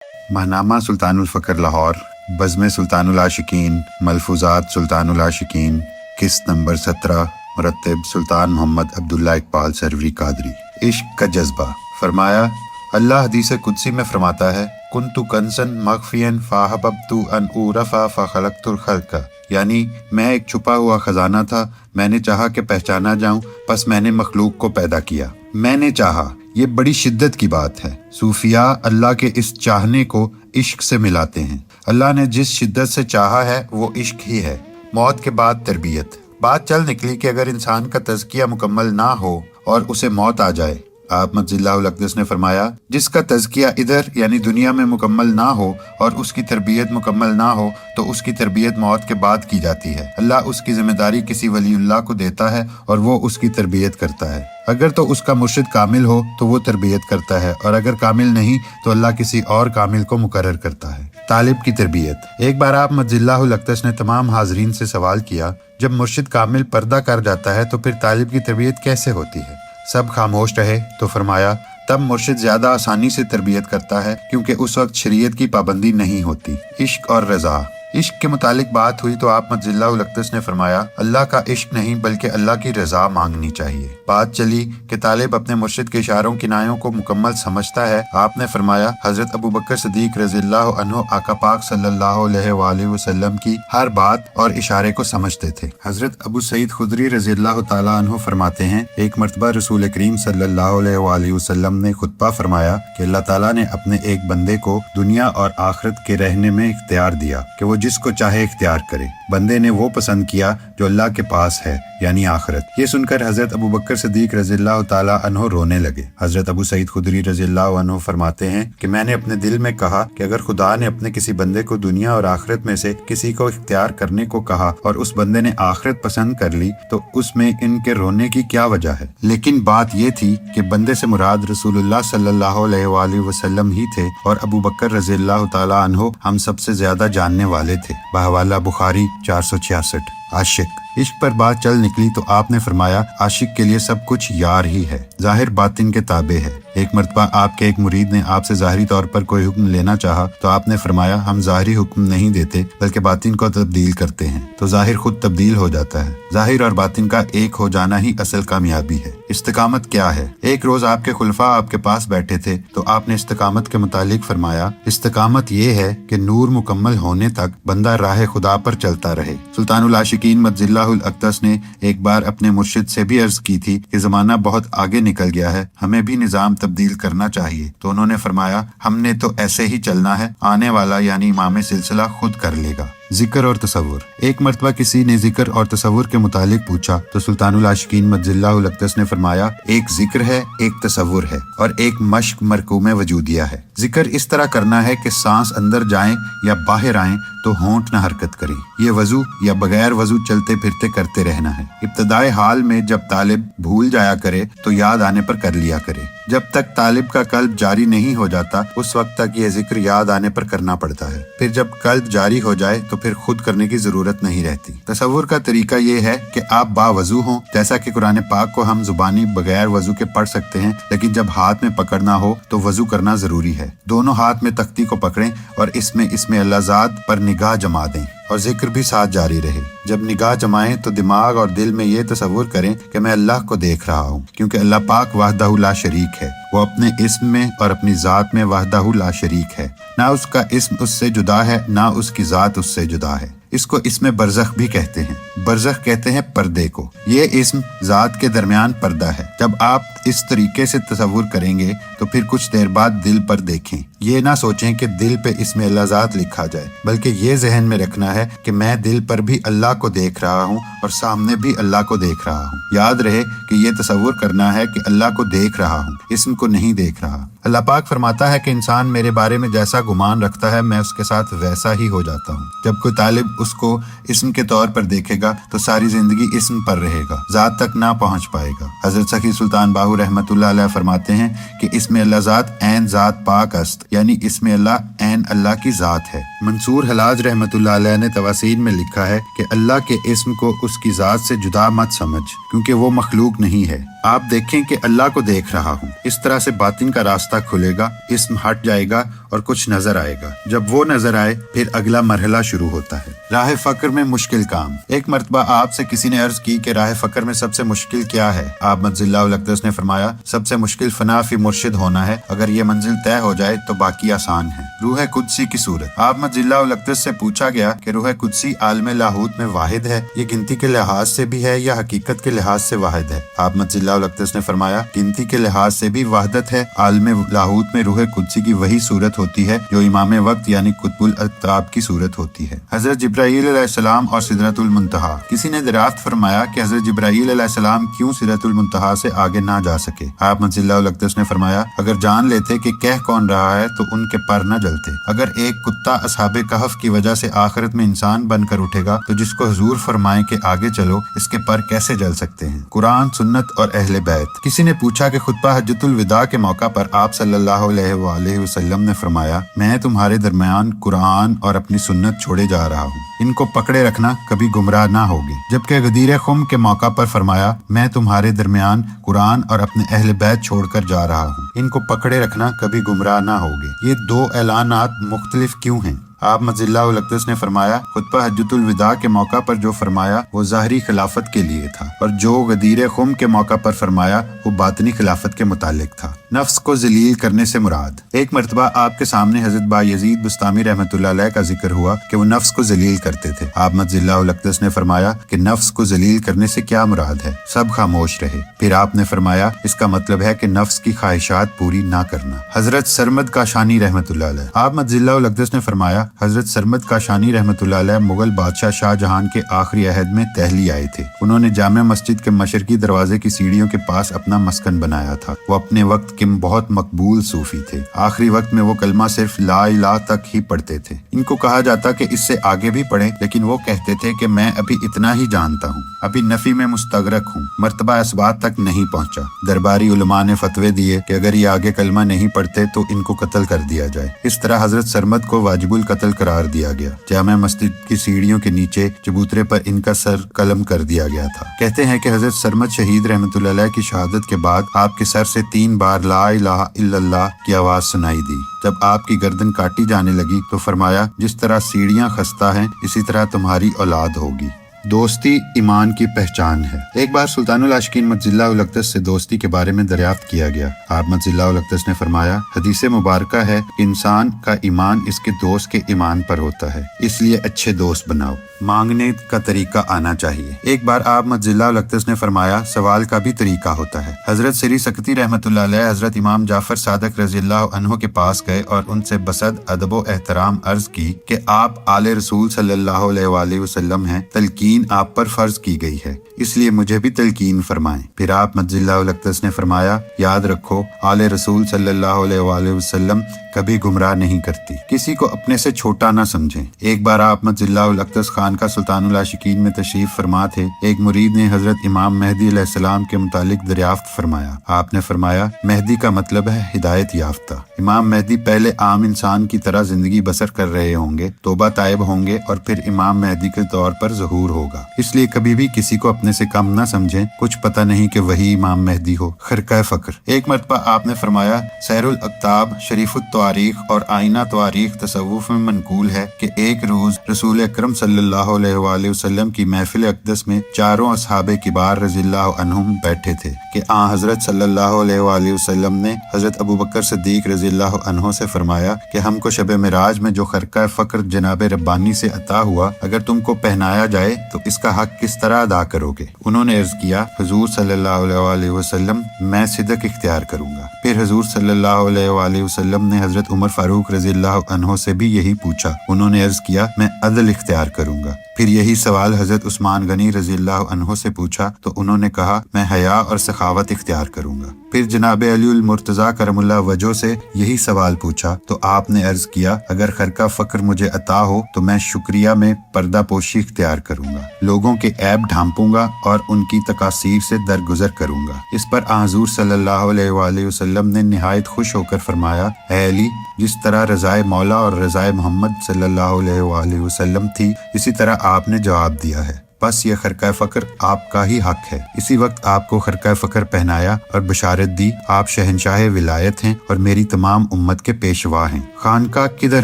महनामा सुल्तानुल फ़क्र लाहौर, बज़्म सुल्तानुल आशिकीन, मलफूज़ात सुल्तानुल आशिकीन, किस्त नंबर 17, मुरत्तिब सुल्तान मोहम्मद अब्दुल्ला इकबाल सरवरी कादरी। इश्क का जज्बा। फरमाया, अल्लाह हदीस कुदसी में फरमाता है, कुन्तु कंसन मख्फियन फ़ाहबब्तु अन उरफ़ा फ़खलक़तुल ख़ल्क़, यानी मैं एक छुपा हुआ खजाना था, मैंने चाहा कि पहचाना जाऊं, बस मैंने मखलूक को पैदा किया। मैंने चाहा, ये बड़ी शिद्दत की बात है। सूफिया अल्लाह के इस चाहने को इश्क से मिलाते हैं। अल्लाह ने जिस शिद्दत से चाहा है वो इश्क ही है। मौत के बाद तरबियत। बात चल निकली कि अगर इंसान का तज़किया मुकम्मल ना हो और उसे मौत आ जाए, आप मज़िल्लाहुल अक़दस ने फरमाया, जिसका तज़किया इधर यानी दुनिया में मुकम्मल ना हो और उसकी तरबियत मुकम्मल ना हो तो उसकी तरबियत मौत के बाद की जाती है। अल्लाह उसकी ज़िम्मेदारी किसी वलीउल्लाह को देता है और वो उसकी तरबियत करता है। अगर तो उसका मुर्शिद कामिल हो तो वो तरबियत करता है, और अगर कामिल नहीं तो अल्लाह किसी और कामिल को मुकर्रर करता है। तालिब की तरबियत। एक बार आप मज़िल्लाहुल अक़दस ने तमाम हाज़रीन से सवाल किया, जब मुर्शिद कामिल पर्दा कर जाता है तो फिर तालिब की तरबियत कैसे होती है? सब खामोश रहे तो फरमाया, तब मुर्शिद ज्यादा आसानी से तरबियत करता है क्योंकि उस वक्त शरीयत की पाबंदी नहीं होती। इश्क और रज़ा। इश्क के मुतालिक बात हुई तो आप मज़िल्लाहुल अक़दस ने फरमाया, अल्लाह का इश्क नहीं बल्कि अल्लाह की रज़ा मांगनी चाहिए। बात चली कि तालिब अपने मुर्शिद के इशारों किनायों को मुकम्मल समझता है। आपने फरमाया, हज़रत अबू बकर सिद्दीक़ रज़ियल्लाहु अन्हु आका पाक सल्लल्लाहु अलैहि वसल्लम की हर बात और इशारे को समझते थे। हज़रत अबू सईद खुदरी रज़ियल्लाहु ताला अन्हु फरमाते हैं, एक मरतबा रसूल करीम सल्लल्लाहु अलैहि वसल्लम ने खुतबा फरमाया कि अल्लाह ताला ने अपने एक बंदे को दुनिया और आखिरत के रहने में इख्तियार दिया कि वो जिसको चाहे इख्तियार करे। बंदे ने वो पसंद किया जो अल्लाह के पास है यानी आखिरत। ये सुनकर हजरत अबू बकर सिद्दीक रज़ियल्लाहु ताला अन्हु रोने लगे। हजरत अबू सईद खुदरी रज़ियल्लाहु अन्हु फरमाते हैं कि मैंने अपने दिल में कहा कि अगर खुदा ने अपने किसी बंदे को दुनिया और आखिरत में से किसी को इख्तियार करने को कहा और उस बंदे ने आखिरत पसंद कर ली तो उसमें इनके रोने की क्या वजह है। लेकिन बात ये थी कि बंदे से मुराद रसूलुल्लाह सल्लल्लाहु अलैहि वसल्लम ही थे और अबू बकर रज़ियल्लाहु ताला अन्हु हम सबसे ज्यादा जानने वाले थे। बहवाला बुखारी 466। आशिक। इश्क पर बात चल निकली तो आपने फरमाया, आशिक के लिए सब कुछ यार ही है, जाहिर बातिन के ताबे है। एक मरतबा आपके एक मुरीद ने आपसे ज़ाहिरी तौर पर कोई हुक्म लेना चाहा तो आपने फरमाया, हम ज़ाहिरी हुक्म नहीं देते बल्कि बातिन को तब्दील करते हैं, तो ज़ाहिर खुद तब्दील हो जाता है। ज़ाहिर और बातिन का एक हो जाना ही असल कामयाबी है। इस्तिकामत क्या है? एक रोज आपके खुलफा आपके पास बैठे थे तो आपने इस्तिकामत के मुतालिक फरमाया, इस्तिकामत ये है कि नूर मुकम्मल होने तक बंदा राह खुदा पर चलता रहे। सुल्तानुल आशिकीन मज़िल्लाहुल अक़दस ने एक बार अपने मुर्शिद से भी अर्ज की थी कि ज़माना बहुत आगे निकल गया है, हमें भी निज़ाम तब्दील करना चाहिए। तो उन्होंने फरमाया, हमने तो ऐसे ही चलना है, आने वाला यानी इमाम सिलसिला खुद कर लेगा। जिक्र और तसव्वुर। एक मरतबा किसी ने जिक्र और तसव्वुर के मुतालिक पूछा तो सुल्तानुल आशिकीन मज़िल्लाहुल अक़दस ने फरमाया, एक जिक्र है, एक तसव्वुर है और एक मश्क मरकूम वजूदिया है। जिक्र इस तरह करना है कि सांस अंदर जाए या बाहर आए तो होंठ न हरकत करें। ये वजू या बगैर वजू चलते फिरते करते रहना है। इब्तदाई हाल में जब तालिब भूल जाया करे तो याद आने पर कर लिया करे। जब तक तालिब का कल्ब जारी नहीं हो जाता उस वक्त तक ये जिक्र याद आने पर करना पड़ता है। फिर जब कल्ब जारी हो जाए तो फिर खुद करने की जरूरत नहीं रहती। तसव्वुर का तरीका ये है कि आप बावजू हों, जैसा कि कुरान पाक को हम जुबानी बगैर वजू के पढ़ सकते हैं, लेकिन जब हाथ में पकड़ना हो तो वजू करना जरूरी है। दोनों हाथ में तख्ती को पकड़ें और इसमें अल्लाह ज़ात पर निगाह जमा दें और जिक्र भी साथ जारी रहे। जब निगाह जमाएं तो दिमाग और दिल में ये तसव्वुर करें कि मैं अल्लाह को देख रहा हूँ, क्योंकि अल्लाह पाक वहदहू ला शरीक है। वो अपने इस्म में और अपनी ज़ात में वहदहू ला शरीक है। ना उसका इस्म उससे जुदा है, ना उसकी ज़ात उससे जुदा है। इसको इसमें बरज़ख भी कहते हैं। बरज़ख कहते हैं पर्दे को। ये इस्म ज़ात के दरमियान पर्दा है। जब आप इस तरीके से तसव्वुर करेंगे तो फिर कुछ देर बाद दिल पर देखें। ये ना सोचें कि दिल पे इसमें अल्लाह ज़ात लिखा जाए, बल्कि ये जहन में रखना है कि मैं दिल पर भी अल्लाह को देख रहा हूँ और सामने भी अल्लाह को देख रहा हूँ। याद रहे कि ये तसव्वुर करना है कि अल्लाह को देख रहा हूँ, इस्म को नहीं देख रहा। अल्लाह पाक फरमाता है कि इंसान मेरे बारे में जैसा गुमान रखता है मैं उसके साथ वैसा ही हो जाता हूँ। जब कोई तालिब उसको इस्म के तौर पर देखेगा तो सारी जिंदगी इस्म पर रहेगा, ज़ात तक ना पहुँच पाएगा। हज़रत सखी सुल्तान बाहू रहमतुल्लाह अलैह फरमाते हैं कि इसमें अल्लाह ज़ात ऐन ज़ात पाक अस्त, यानी इसमें अल्लाह عین اللہ کی ذات ہے۔ منصور حلاج رحمۃ اللہ علیہ نے تواسین میں لکھا ہے کہ اللہ کے اسم کو اس کی ذات سے جدا مت سمجھ، کیونکہ وہ مخلوق نہیں ہے۔ آپ دیکھیں کہ اللہ کو دیکھ رہا ہوں، اس طرح سے باطن کا راستہ کھلے گا، اسم ہٹ جائے گا اور کچھ نظر آئے گا۔ جب وہ نظر آئے پھر اگلا مرحلہ شروع ہوتا ہے۔ راہ فقر میں مشکل کام۔ ایک مرتبہ آپ سے کسی نے عرض کی کہ راہ فقر میں سب سے مشکل کیا ہے؟ آپ مجزل اللہ الاقدس نے فرمایا، سب سے مشکل فنا فی مرشد ہونا ہے، اگر یہ منزل طے ہو جائے تو باقی آسان ہے۔ روح قدسی کی صورت۔ آپ مجزل اللہ الاقدس سے پوچھا گیا کہ روح قدسی عالم لاہوت میں واحد ہے، یہ گنتی کے لحاظ سے بھی ہے یا حقیقت کے لحاظ سے واحد ہے؟ آپ مجزل اللہ الاقدس نے فرمایا، گنتی کے لحاظ سے بھی وحدت ہے۔ عالم لاہوت میں روح قدسی کی وہی صورت ہوتی ہے جو امام وقت یعنی قطب الاقطاب کی صورت ہوتی ہے۔ حضرت جبرائیل علیہ السلام اور سدرۃ المنتہا۔ کسی نے دریافت فرمایا کہ حضرت جبرائیل علیہ السلام کیوں سدرۃ المنتہا سے آگے نہ جا سکے؟ آپ مجزل اللہ الاقدس نے فرمایا، اگر جان لیتے کہ کہہ کون رہا ہے تو ان کے پر نہ جلتے۔ اگر ایک کتا اصحاب کہف کی وجہ سے آخرت میں انسان بن کر اٹھے گا تو جس کو حضور فرمائیں کہ آگے چلو، اس کے پر کیسے جل سکتے ہیں؟ قرآن، سنت اور اہل بیت۔ کسی نے پوچھا کہ خطبہ حجۃ الوداع کے موقع پر آپ صلی اللہ علیہ وآلہ وسلم نے فرمایا، میں تمہارے درمیان قرآن اور اپنی سنت چھوڑے جا رہا ہوں، ان کو پکڑے رکھنا، کبھی گمراہ نہ ہوگے۔ جبکہ غدیر خم کے موقع پر فرمایا، میں تمہارے درمیان قرآن اور اپنے اہل بیت چھوڑ کر جا رہا ہوں، ان کو پکڑے رکھنا، کبھی گمراہ نہ ہوگے۔ یہ دو اعلانات مختلف کیوں ہیں؟ آپ مجزل اللہ الاقدس نے فرمایا، خطبہ حجۃ الوداع کے موقع پر جو فرمایا وہ ظاہری خلافت کے لیے تھا، اور جو غدیر خم کے موقع پر فرمایا وہ باطنی خلافت کے متعلق تھا۔ نفس کو ذلیل کرنے سے مراد۔ ایک مرتبہ آپ کے سامنے حضرت بایزید بستامی رحمۃ اللہ علیہ کا ذکر ہوا کہ وہ نفس کو ذلیل کرتے تھے۔ آپ مجزل اللہ الاقدس نے فرمایا کہ نفس کو ذلیل کرنے سے کیا مراد ہے؟ سب خاموش رہے۔ پھر آپ نے فرمایا، اس کا مطلب ہے کہ نفس کی خواہشات پوری نہ کرنا۔ حضرت سرمد کاشانی رحمۃ اللہ علیہ۔ آپ مجزل اللہ الاقدس نے فرمایا، حضرت سرمد کاشانی رحمۃ اللہ علیہ مغل بادشاہ شاہ جہان کے آخری عہد میں دہلی آئے تھے۔ انہوں نے جامع مسجد کے مشرقی دروازے کی سیڑھیوں کے پاس اپنا مسکن بنایا تھا۔ وہ اپنے وقت کے بہت مقبول صوفی تھے۔ آخری وقت میں وہ کلمہ صرف لا الہ تک ہی پڑھتے تھے۔ ان کو کہا جاتا کہ اس سے آگے بھی پڑھیں، لیکن وہ کہتے تھے کہ میں ابھی اتنا ہی جانتا ہوں، ابھی نفی میں مستغرق ہوں، مرتبہ اثبات تک نہیں پہنچا۔ درباری علماء نے فتوے دیے کہ اگر یہ آگے کلمہ نہیں پڑھتے تو ان کو قتل کر دیا جائے۔ اس طرح حضرت سرمد کو واجب القتل قرار دیا گیا۔ جامع مسجد کی سیڑھیوں کے نیچے چبوترے پر ان کا سر قلم کر دیا گیا تھا۔ کہتے ہیں کہ حضرت سرمد شہید رحمۃ اللہ علیہ کی شہادت کے بعد آپ کے سر سے 3 بار لا الہ الا اللہ کی آواز سنائی دی۔ جب آپ کی گردن کاٹی جانے لگی تو فرمایا، جس طرح سیڑھیاں خستہ ہیں اسی طرح تمہاری اولاد ہوگی۔ دوستی ایمان کی پہچان ہے۔ ایک بار سلطان العاشقین مجزل اللہ الاقدس سے دوستی کے بارے میں دریافت کیا گیا۔ آپ مجزل اللہ الاقدس نے فرمایا، حدیث مبارکہ ہے کہ انسان کا ایمان اس کے دوست کے ایمان پر ہوتا ہے، اس لیے اچھے دوست بناؤ۔ مانگنے کا طریقہ آنا چاہیے۔ ایک بار آپ مجزل اللہ الاقدس نے فرمایا، سوال کا بھی طریقہ ہوتا ہے۔ حضرت سری سکتی رحمۃ اللہ علیہ حضرت امام جعفر صادق رضی اللہ عنہ کے پاس گئے اور ان سے بصد ادب و احترام عرض کی کہ آپ آل رسول صلی اللہ علیہ وآلہ وسلم ہیں، تلقین آپ پر فرض کی گئی ہے، اس لیے مجھے بھی تلقین فرمائیں۔ پھر آپ مجزل اللہ الاقدس نے فرمایا، یاد رکھو، آل رسول صلی اللہ علیہ وآلہ وسلم کبھی گمراہ نہیں کرتی، کسی کو اپنے سے چھوٹا نہ سمجھیں۔ ایک بار آپ مجزل اللہ الاقدس خان کا سلطان العاشقین میں تشریف فرما تھے۔ ایک مرید نے حضرت امام مہدی علیہ السلام کے متعلق دریافت فرمایا۔ آپ نے فرمایا، مہدی کا مطلب ہے ہدایت یافتہ۔ امام مہدی پہلے عام انسان کی طرح زندگی بسر کر رہے ہوں گے، توبہ طائب ہوں گے اور پھر امام مہدی کے طور پر ظہور ہوگا۔ اس لیے کبھی بھی کسی کو اپنے سے کم نہ سمجھیں، کچھ پتہ نہیں کہ وہی امام مہدی ہو۔ خرقہ فقر۔ ایک مرتبہ آپ نے فرمایا، سیر الاقطاب، شریف التواریخ اور آئینہ تواریخ تصوف میں منقول ہے کہ ایک روز رسول اکرم صلی اللہ علیہ وآلہ وسلم کی محفل اقدس میں چاروں اصحاب کبار رضی اللہ عنہم بیٹھے تھے کہ حضرت صلی اللہ علیہ وآلہ وسلم نے حضرت ابوبکر صدیق رضی اللہ عنہ سے فرمایا کہ ہم کو شب معراج میں جو خرقہ فقر جناب ربانی سے عطا ہوا، اگر تم کو پہنایا جائے تو اس کا حق کس طرح ادا کرو گے؟ انہوں نے عرض کیا، حضور صلی اللہ علیہ وآلہ وسلم، میں صدق اختیار کروں گا۔ پھر حضور صلی اللہ علیہ وآلہ وسلم نے حضرت عمر فاروق رضی اللہ عنہ سے بھی یہی پوچھا۔ انہوں نے عرض کیا، میں عدل اختیار کروں گا۔ پھر یہی سوال حضرت عثمان غنی رضی اللہ عنہ سے پوچھا تو انہوں نے کہا، میں حیا اور سخاوت اختیار کروں گا۔ پھر جناب علی المرتضیٰ کرم اللہ وجہ سے یہی سوال پوچھا تو آپ نے عرض کیا اگر خرقہ فخر مجھے عطا ہو تو میں شکریہ میں پردہ پوشی اختیار کروں گا، لوگوں کے عیب ڈھانپوں گا اور ان کی تقاصیر سے درگزر کروں گا۔ اس پر حضور صلی اللہ علیہ وآلہ وسلم نے نہایت خوش ہو کر فرمایا، اے علی، جس طرح رضائے مولا اور رضائے محمد صلی اللہ علیہ وآلہ وسلم تھی اسی طرح آپ نے جواب دیا ہے، بس یہ خرقہ فخر آپ کا ہی حق ہے۔ اسی وقت آپ کو خرقہ فخر پہنایا اور بشارت دی، آپ شہنشاہ ولایت ہیں اور میری تمام امت کے پیشوا ہیں۔ خانقاہ کدھر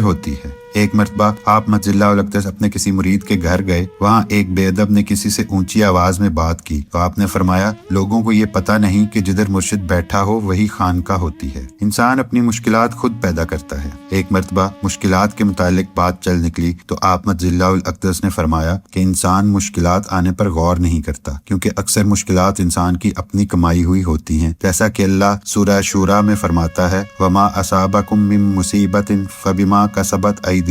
ہوتی ہے؟ ایک مرتبہ آپ مجزی اللہ الاقدس اپنے کسی مرید کے گھر گئے، وہاں ایک بے ادب نے کسی سے اونچی آواز میں بات کی تو آپ نے فرمایا، لوگوں کو یہ پتہ نہیں کہ جدھر مرشد بیٹھا ہو وہی خانقاہ ہوتی ہے۔ انسان اپنی مشکلات خود پیدا کرتا ہے۔ ایک مرتبہ مشکلات کے متعلق بات چل نکلی تو آپ مجزی اللہ الاقدس نے فرمایا کہ انسان مشکلات آنے پر غور نہیں کرتا، کیونکہ اکثر مشکلات انسان کی اپنی کمائی ہوئی ہوتی ہیں، جیسا کہ اللہ سورہ شورا میں فرماتا ہے، وما اصابکم من مصیبت فبما کسبت ایدیکم۔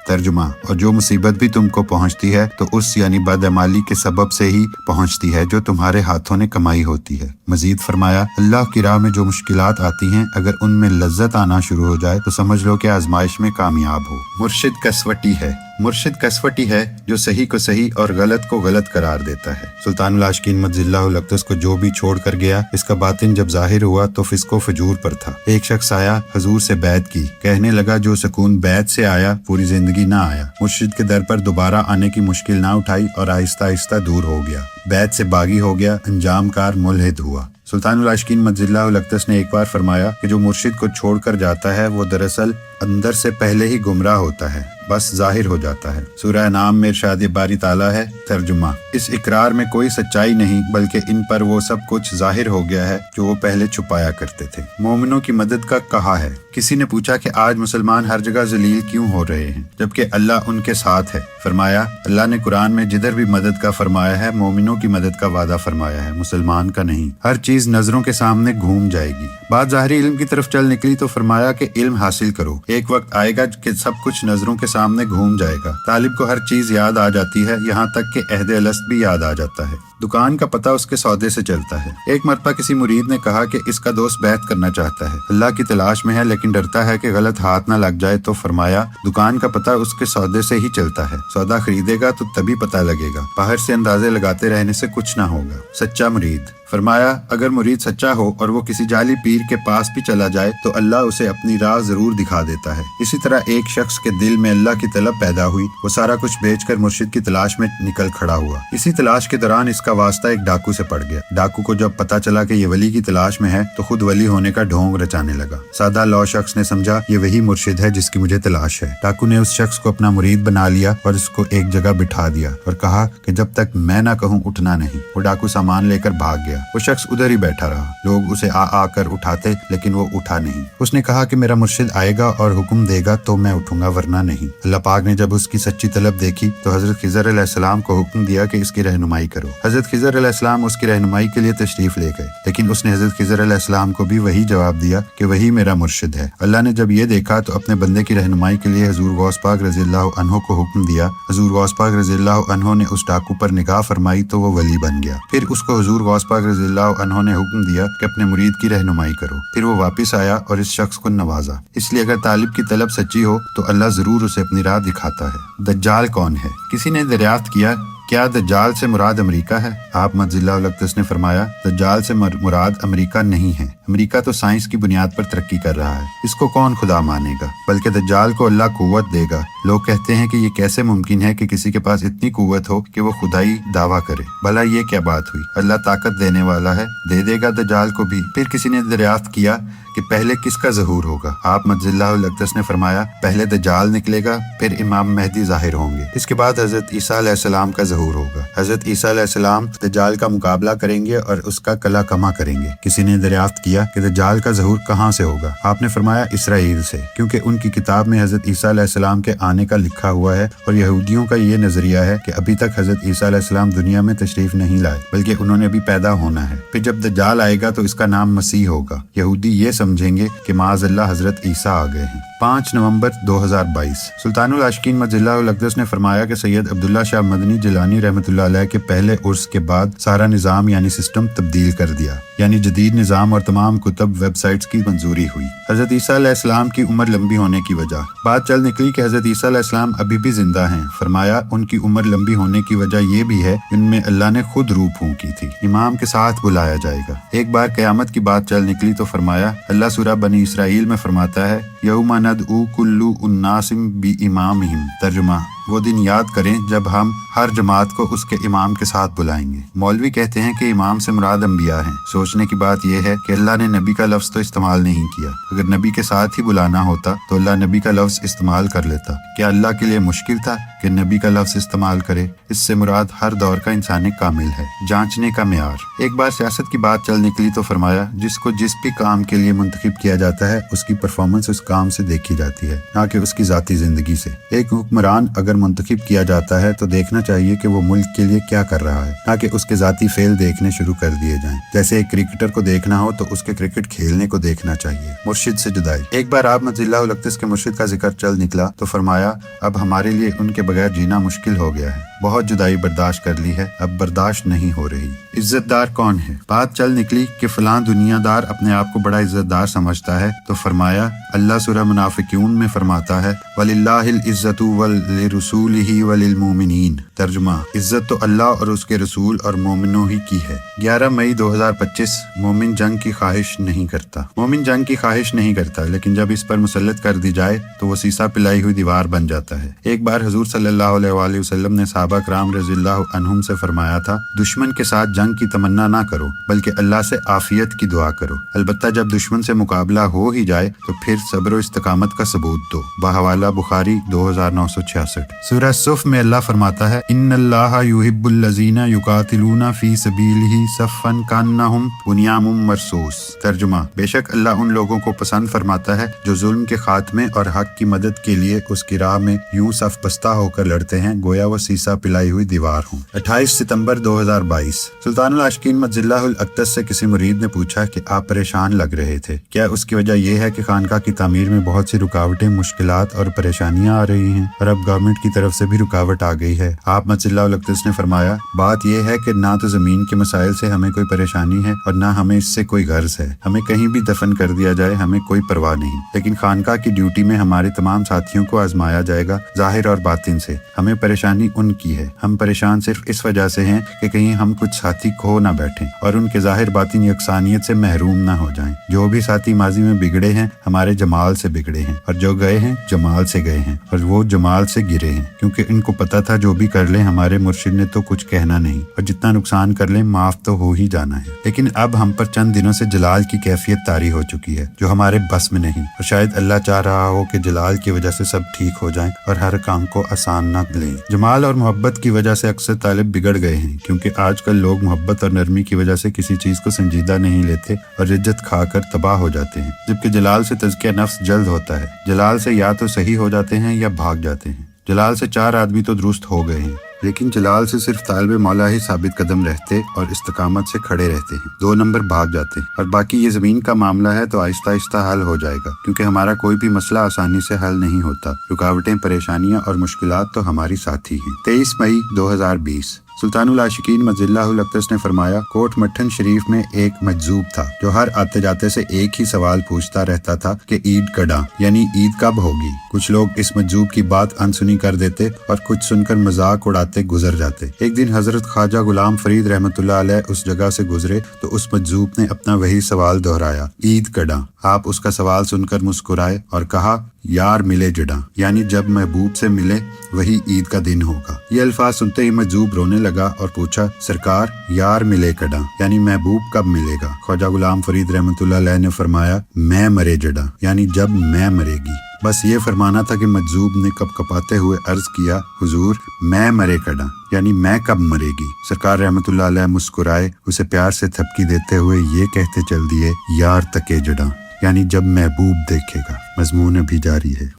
ترجمہ، اور جو مصیبت بھی تم کو پہنچتی ہے تو اس یعنی بدعمالی کے سبب سے ہی پہنچتی ہے جو تمہارے ہاتھوں نے کمائی ہوتی ہے۔ مزید فرمایا، اللہ کی راہ میں جو مشکلات آتی ہیں اگر ان میں لذت آنا شروع ہو جائے تو سمجھ لو کہ آزمائش میں کامیاب ہو۔ مرشد کسوٹی ہے۔ مرشد کسوٹی ہے جو صحیح کو صحیح اور غلط کو غلط قرار دیتا ہے۔ سلطان العاشقین مجزی اللہ الاقدس کو جو بھی چھوڑ کر گیا اس کا باطن جب ظاہر ہوا تو فسق و فجور پر تھا۔ ایک شخص آیا، حضور سے بیعت کی، کہنے لگا جو سکون بیعت سے آیا پوری زندگی نہ آیا۔ مرشد کے در پر دوبارہ آنے کی مشکل نہ اٹھائی اور آہستہ آہستہ دور ہو گیا، بیعت سے باغی ہو گیا، انجام کار ملحد ہوا۔ سلطان العاشقین مجزی اللہ الاقدس نے ایک بار فرمایا کہ جو مرشد کو چھوڑ کر جاتا ہے وہ دراصل اندر سے پہلے ہی گمراہ ہوتا ہے، بس ظاہر ہو جاتا ہے۔ سورہ انعام میں ارشاد باری تعالیٰ ہے، ترجمہ، اس اقرار میں کوئی سچائی نہیں بلکہ ان پر وہ سب کچھ ظاہر ہو گیا ہے جو وہ پہلے چھپایا کرتے تھے۔ مومنوں کی مدد کا کہا ہے۔ کسی نے پوچھا کہ آج مسلمان ہر جگہ ذلیل کیوں ہو رہے ہیں جبکہ اللہ ان کے ساتھ ہے؟ فرمایا، اللہ نے قرآن میں جدھر بھی مدد کا فرمایا ہے مومنوں کی مدد کا وعدہ فرمایا ہے، مسلمان کا نہیں۔ ہر چیز نظروں کے سامنے گھوم جائے گی۔ بات ظاہری علم کی طرف چل نکلی تو فرمایا کہ علم حاصل کرو، ایک وقت آئے گا کہ سب کچھ نظروں کے سامنے گھوم جائے گا۔ طالب کو ہر چیز یاد آ جاتی ہے، یہاں تک کہ عہد الست بھی یاد آ جاتا ہے۔ دکان کا پتہ اس کے سودے سے چلتا ہے۔ ایک مرتبہ کسی مرید نے کہا کہ اس کا دوست بیعت کرنا چاہتا ہے، اللہ کی تلاش میں ہے لیکن ڈرتا ہے کہ غلط ہاتھ نہ لگ جائے، تو فرمایا، دکان کا پتہ اس کے سودے سے ہی چلتا ہے، سودا خریدے گا تو تبھی پتہ لگے گا، باہر سے اندازے لگاتے رہنے سے کچھ نہ ہوگا۔ سچا مرید۔ فرمایا، اگر مرید سچا ہو اور وہ کسی جعلی پیر کے پاس بھی چلا جائے تو اللہ اسے اپنی راہ ضرور دکھا دیتا ہے۔ اسی طرح ایک شخص کے دل میں اللہ کی طلب پیدا ہوئی، وہ سارا کچھ بیچ کر مرشد کی تلاش میں نکل کھڑا ہوا۔ اسی تلاش کے دوران اس کا واسطہ ایک ڈاکو سے پڑ گیا۔ ڈاکو کو جب پتا چلا کہ یہ ولی کی تلاش میں ہے تو خود ولی ہونے کا ڈھونگ رچانے لگا۔ سادہ لو شخص نے سمجھا یہ وہی مرشد ہے جس کی مجھے تلاش ہے۔ ڈاکو نے اس شخص کو اپنا مرید بنا لیا اور اس کو ایک جگہ بٹھا دیا اور کہا کہ جب تک میں نہ کہوں اٹھنا نہیں۔ وہ ڈاکو سامان لے کر بھاگ گیا۔ وہ شخص ادھر بیٹھا رہا، لوگ اسے آ کر اٹھاتے لیکن وہ اٹھا نہیں۔ اس نے کہا کہ میرا مرشد آئے گا اور حکم دے گا تو میں اٹھوں گا ورنہ نہیں۔ اللہ پاک نے جب اس کی سچی طلب دیکھی تو حضرت خضر علیہ السلام کو حکم دیا کہ اس کی رہنمائی کرو۔ حضرت خضر علیہ السلام اس کی رہنمائی کے لیے تشریف لے گئے، لیکن اس نے حضرت خضر علیہ السلام کو بھی وہی جواب دیا کہ وہی میرا مرشد ہے۔ اللہ نے جب یہ دیکھا تو اپنے بندے کی رہنمائی کے لیے حضور غوث پاک رضی اللہ عنہ کو حکم دیا۔ حضور غوث پاک رضی اللہ عنہ نے اس ڈاکو پر نگاہ فرمائی تو وہ ولی بن گیا۔ پھر اس کو حضور غوث پاک رضی اللہ عنہ نے حکم دیا کہ اپنے مرید کی رہنمائی کرو۔ پھر وہ واپس آیا اور اس شخص کو نوازا۔ اس لیے اگر طالب کی طلب سچی ہو تو اللہ ضرور اسے اپنی راہ دکھاتا ہے۔ دجال کون ہے؟ کسی نے دریافت کیا، کیا دجال سے مراد امریکہ ہے؟ آپ مجزی اللہ الاقدس نے فرمایا، دجال سے مراد امریکہ نہیں ہے۔ امریکہ تو سائنس کی بنیاد پر ترقی کر رہا ہے، اس کو کون خدا مانے گا؟ بلکہ دجال کو اللہ قوت دے گا۔ لوگ کہتے ہیں کہ یہ کیسے ممکن ہے کہ کسی کے پاس اتنی قوت ہو کہ وہ خدائی دعویٰ کرے؟ بھلا یہ کیا بات ہوئی؟ اللہ طاقت دینے والا ہے، دے گا دجال کو بھی۔ پھر کسی نے دریافت کیا کہ پہلے کس کا ظہور ہوگا؟ آپ مجزی اللہ الاقدس نے فرمایا، پہلے دجال نکلے گا، پھر امام مہدی ظاہر ہوں گے، اس کے بعد حضرت عیسیٰ علیہ السلام کا ظہور ہوگا۔ حضرت عیسیٰ علیہ السلام دجال کا مقابلہ کریں گے اور اس کا کلا کما کریں گے۔ کسی نے دریافت کیا کہ دجال کا ظہور کہاں سے ہوگا؟ آپ نے فرمایا، اسرائیل سے، کیونکہ ان کی کتاب میں حضرت عیسیٰ علیہ السلام کے آنے کا لکھا ہوا ہے، اور یہودیوں کا یہ نظریہ ہے کہ ابھی تک حضرت عیسیٰ علیہ السلام دنیا میں تشریف نہیں لائے بلکہ انہوں نے ابھی پیدا ہونا ہے۔ پھر جب دجال آئے گا تو اس کا نام مسیح ہوگا۔ یہودی یہ سمجھیں گے کہ معاذ اللہ حضرت عیسیٰ آ گئے ہیں۔ 5 नवंबर 2022। सुल्तानुल आशिकीन मज़िल्लाहुल अक़दस ने फरमाया कि सैयद अब्दुल्ला शाह मदनी जिलानी रहमतुल्लाह अलैह के पहले उर्स के बाद सारा निज़ाम यानी सिस्टम तब्दील कर दिया, यानी जदीद निज़ाम और तमाम कुतब वेबसाइट्स की मंजूरी हुई। हज़रत ईसा अलैहिस्सलाम की उम्र लंबी होने की वजह। बात चल निकली कि हज़रत ईसा अलैहिस्सलाम अभी भी जिंदा हैं। फरमाया उनकी उम्र लंबी होने की वजह यह भी है कि उनमें अल्लाह ने खुद रूह फूंकी थी। इमाम के साथ बुलाया जाएगा। एक बार क़यामत की बात चल निकली तो फरमाया अल्लाह सूरह बनी इसराइल में फरमाता है यौमा नदउ कुल्लु उन्नासिम बि इमामिहिम। तर्जुमा, वो दिन याद करें जब हम हर जमात को उसके इमाम के साथ बुलाएंगे। मौलवी कहते हैं कि इमाम से मुराद अंबिया हैं। सोचने की बात यह है कि अल्लाह ने नबी का लफ्ज़ तो इस्तेमाल नहीं किया। अगर नबी के साथ ही बुलाना होता तो अल्लाह नबी का लफ्ज़ इस्तेमाल कर लेता। क्या अल्लाह के लिए मुश्किल था कि नबी का लफ्ज़ इस्तेमाल करे? इससे मुराद हर दौर का इंसान कामिल है। जांचने का मेयार। एक बार सियासत की बात चल निकली तो फरमाया जिसको जिस भी काम के लिए मुंतखब किया जाता है उसकी परफॉर्मेंस उस काम से देखी जाती है, ना कि उसकी जाती जिंदगी से। एक हुक्मरान अगर मुंतखब किया जाता है तो देखना चाहिए कि वो मुल्क के लिए क्या कर रहा है, ना कि उसके जाती फेल देखने शुरू कर दिए जाएं। जैसे एक क्रिकेटर को देखना हो तो उसके क्रिकेट खेलने को देखना चाहिए। मुर्शिद से जुदाई। एक बार आप मज़िल्लाहुल अक़दस के मुर्शिद का जिक्र चल निकला तो फरमाया अब हमारे लिए उनके बगैर जीना मुश्किल हो गया है। बहुत जुदाई बर्दाश्त कर ली है, अब बर्दाश्त नहीं हो रही। इज्जतदार कौन है? बात चल निकली कि फलां दुनियादार अपने आप को बड़ा इज्जतदार समझता है तो फरमाया अल्लाह सूरह मुनाफिकून में फरमाता है वलिल्लाहिल इज्जतु वलिरसूलिही वलिलमुमिनीन। तर्जुमा, इज्जत तो अल्लाह और उसके रसूल और मोमिनों ही की है। 11 मई 2025। मोमिन जंग की ख्वाहिश नहीं करता। मोमिन जंग की ख्वाहिश नहीं करता, लेकिन जब इस पर मुसल्लत कर दी जाए तो वो सीसा पिलाई हुई दीवार बन जाता है। एक बार हुजूर सल्लल्लाहु अलैहि वसल्लम ने सहाबा कराम रज़ियल्लाहु अन्हुम से फरमाया था दुश्मन के साथ जंग की तमन्ना ना करो बल्कि अल्लाह से आफियत की दुआ करो। अलबत्ता जब दुश्मन से मुकाबला हो ही जाए तो फिर सब्र और इस्तकामत का सबूत दो। बहवाला बुखारी 2966। सूरह सुफ में अल्लाह फरमाता है इन्नल्लाहा युहिब्बुल लज़ीना युकातिलूना फी सबीलिही सफ़्फ़न कान्नहुम बुनियामुम मरसूस। तर्जुमा, बेशक अल्लाह उन लोगों को पसंद फरमाता है जो जुल्म के खात्मे और हक की मदद के लिए उसकी राह में यूं सफ बस्ता होकर लड़ते हैं गोया वो सीसा पिलाई हुई दीवार हो। 28 सितंबर 2022। सुल्तानुल आशिकीन मज़िल्लाहुल अक़दस से किसी मुरीद ने पूछा कि आप परेशान लग रहे थे, क्या उसकी वजह यह है कि खानका की तामीर में बहुत सी रुकावटें, मुश्किलात और परेशानियां आ रही हैं और अब गवर्नमेंट की तरफ से भी रुकावट आ गई है? आप मज़िल्लाहुल अक़दस ने फरमाया बात यह है कि ना तो ज़मीन के मसाइल से हमें कोई परेशानी है और ना हमें इससे कोई गर्ज है। हमें कहीं भी दफन कर दिया जाए हमें कोई परवाह नहीं, लेकिन खानका की ड्यूटी में हमारे तमाम साथियों को आजमाया जाएगा जाहिर और बातिन से। हमें परेशानी उनकी है। हम परेशान सिर्फ इस वजह से हैं कि कहीं हम कुछ साथी खो ना बैठें और उनके जाहिर बातिन यकसानियत से महरूम ना हो जाएं। जो भी साथी माजी में बिगड़े हैं हमारे जमाल से बिगड़े हैं और जो गए हैं जमाल से गए हैं और वो जमाल से गिरे हैं, क्योंकि इनको पता था जो भी कर लें हमारे मुर्शिद ने तो कुछ कहना नहीं और जितना नुकसान कर लें माफ तो हो ही जाना है। लेकिन अब हम पर चंद दिनों से जलाल की कैफियत तारी हो चुकी है जो हमारे बस में नहीं, और शायद अल्लाह चाह रहा हो कि जलाल की वजह से सब ठीक हो जाए और हर काम को आसान न लें। जमाल और मोहब्बत की वजह से अक्सर तालिब बिगड़ गए हैं, क्योंकि आजकल लोग मोहब्बत और नरमी की वजह से किसी चीज को संजीदा नहीं लेते और इज्जत खाकर तबाह हो जाते हैं, जबकि जलाल से तज़किया नफ्स जल्द होता है। जलाल से या तो सही हो जाते हैं या भाग जाते हैं। जलाल से 4 आदमी तो दुरुस्त हो गए हैं, लेकिन जलाल से सिर्फ तालिब मौला ही साबित कदम रहते और इस्तकामत से खड़े रहते हैं। 2 नंबर भाग जाते हैं। और बाकी ये ज़मीन का मामला है तो आहिस्ता आहिस्ता हल हो जाएगा, क्योंकि हमारा कोई भी मसला आसानी से हल नहीं होता। रुकावटें, परेशानियां और मुश्किलात तो हमारी साथी हैं। 23 मई 2020। सुल्तानुल आशिकीन मज़िल्लाहुल अक़दस ने फरमाया कोट मट्ठन शरीफ में एक मजजूब था जो हर आते जाते से एक ही सवाल पूछता रहता था कि ईद कड़ा, यानी ईद कब होगी। कुछ लोग इस मजजूब की बात अनसुनी कर देते और कुछ सुनकर मजाक उड़ाते गुजर जाते। एक दिन हजरत ख्वाजा गुलाम फरीद रहमतुल्लाह अलैह उस जगह से गुजरे तो उस मजजूब ने अपना वही सवाल दोहराया, ईद कड़ा। आप उसका सवाल सुनकर मुस्कुराए और कहा यार मिले जड़ा, यानी जब महबूब से मिले वही ईद का दिन होगा। ये अल्फाज सुनते ही मजजूब रोने लगा और पूछा सरकार यार मिले कड़ा, यानी महबूब कब मिलेगा? ख्वाजा गुलाम फरीद रहमतुल्लाह अलैह ने फरमाया मैं मरे जड़ा, यानी जब मैं मरेगी। बस ये फरमाना था कि मजजूब ने कपकपाते हुए अर्ज किया हुजूर मैं मरे कड़ा, यानी मैं कब मरेगी? सरकार रहमतुल्लाह अलैह मुस्कुराए, उसे प्यार से थपकी देते हुए ये कहते चल दिए यार तके जड़ा, यानी जब महबूब देखेगा। मजमून अभी जारी है।